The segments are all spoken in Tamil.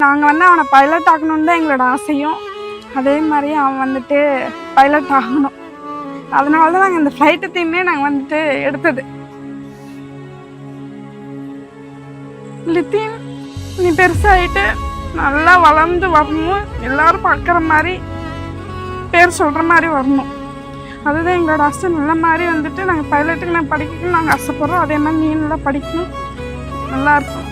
நாங்கள் வந்து அவனை பைலட் ஆகணும்னு தான் எங்களோட ஆசையும். அதே மாதிரி அவன் வந்துட்டு பைலட் ஆகணும். அதனால தான் நாங்கள் இந்த ஃப்ளைட்டு தீமே நாங்கள் வந்துட்டு எடுத்தது. லித்தின், நீ பெருசாகிட்டு நல்லா வளர்ந்து வரணும், எல்லாரும் பார்க்குற மாதிரி பேர் சொல்கிற மாதிரி வரணும். அதுதான் எங்களோட ஆசை. நல்ல மாதிரி வந்துட்டு நாங்கள் பைலட்டுக்கு நான் படிக்கணும்னு நாங்கள் ஆசைப்படுறோம். அதே மாதிரி நீ நல்லா படிக்கணும், நல்லா இருக்கும்.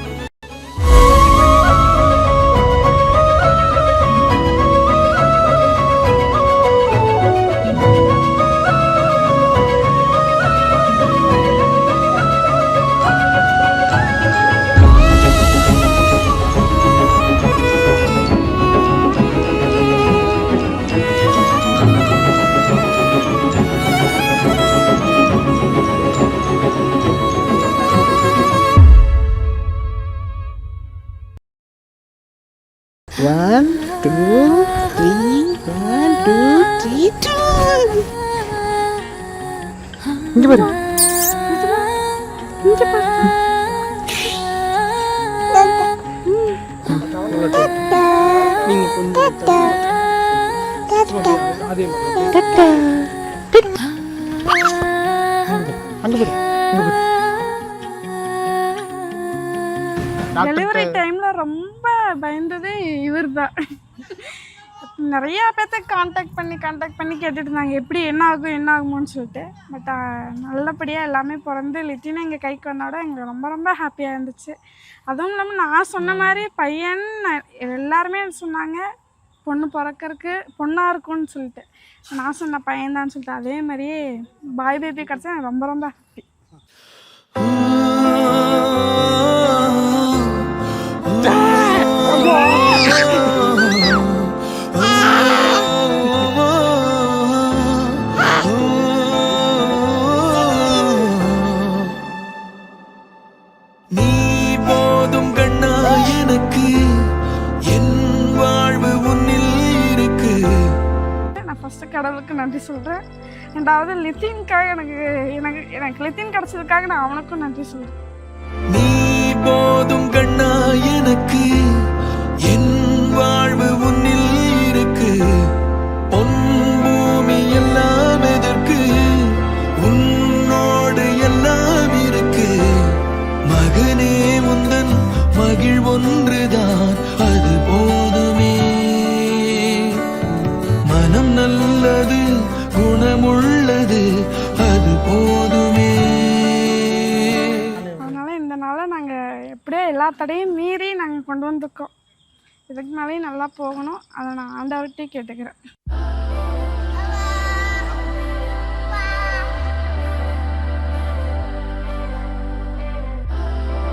One, two, three, 1, 2, 3, 2. இங்க பாரு. இங்க பாரு. நீங்க கொஞ்சம் அதே மாதிரி. அங்க பாரு. டெலிவரி டைமில் ரொம்ப பயந்தது இவர் தான். நிறையா பேர்த்த கான்டாக்ட் பண்ணி கேட்டுட்டு இருந்தாங்க எப்படி என்ன ஆகுமோன்னு சொல்லிட்டு. பட் நல்லபடியாக எல்லாமே பிறந்து லிட்டினா எங்கள் கைக்கு வந்தோட எங்களுக்கு ரொம்ப ரொம்ப ஹாப்பியாக இருந்துச்சு. அதுவும் இல்லாமல் நான் சொன்ன மாதிரி பையன் எல்லாருமே சொன்னாங்க பொண்ணு பிறக்கறக்கு பொண்ணாக இருக்கும்னு சொல்லிட்டு. நான் சொன்ன பையன்தான்னு சொல்லிட்டு அதே மாதிரியே பாய் பேபி கிடச்சா எனக்கு ரொம்ப ரொம்ப ஹாப்பி. கடவுளுக்கு நன்றி சொல்கிறேன். ரெண்டாவது லித்தின்காக எனக்கு லித்தின் கிடைச்சதுக்காக நான் அவனுக்கும் நன்றி சொல்கிறேன். நீ போதும் கண்ணா எனக்கு, என் வாழ்வு உன்னில் இருக்கு. பொன் பூமி எல்லாம் எதற்கு, உன்னோடு எல்லாம் இருக்கு. மகனே முந்தன் மகிழ் ஒன்றுதான், அது போதுமே. மனம் நல்லது, குணமுள்ளது, அது போதுமே. அதனால இந்த நாளை நாங்கள் எப்படியோ எல்லா தடையும் மீறி நாங்கள் கொண்டு வந்திருக்கோம். இதுக்கு மேலேயும் நல்லா போகணும். அதை நான் ஆண்டவர்கிட்டே கேட்டுக்கிறேன்.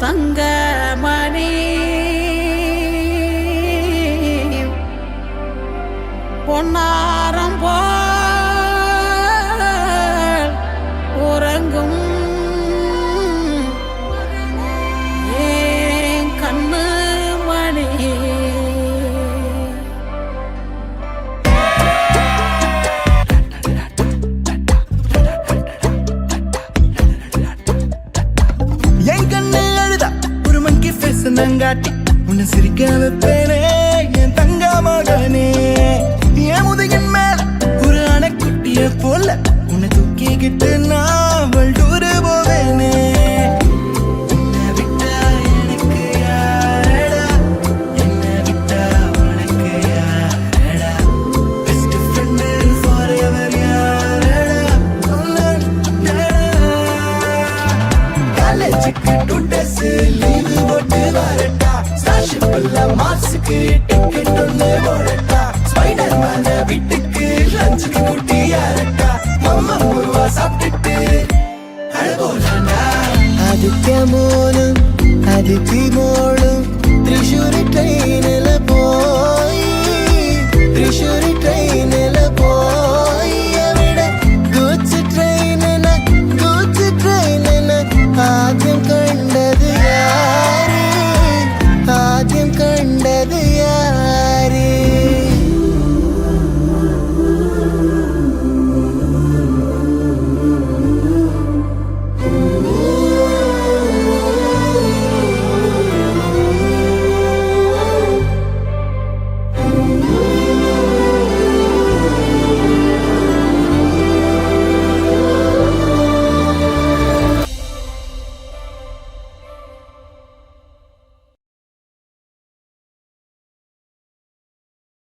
தங்கமணி பொன்னாரம் போல் உறங்கும் ஏன் கண்ணு மணி. என் கண்ணு அழுதா ஒரு மங்கி ஃபேஸ் நங்காட்டி உன்னை சிரிக்க வைப்பேனே என் தங்க மகனே. என் முதுகின் மேல ஒரு அணைக்குட்டிய போல உன்னை தூக்கிக்கிட்டு நான் வல்டூரு போவேனே. உன்னை விட்டா எனக்கு யாரடா, என்னை விட்டா உனக்கு யாரடா. பெஸ்ட் ஃப்ரெண்டு ஃபாரெவர் யாரடா, காலேஜுக்கு 2 days லீவு போட்டு வரட்டா. ஸ்டார்ஷிப்ல மார்ஸுக்கு டிக்கெட் ஒன்று போடட்டா. ஸ்பைடர்மேன வீட்டுக்கு லஞ்சுக்கு கூட்டி யாரட்டா. மம்மா முருவா சாப்பிட்டுட்டு அழகோலாண்டா. ஆதித்ய மோனும் அதித்தி மோளும் த்ரிஷூரி ட்ரெயின்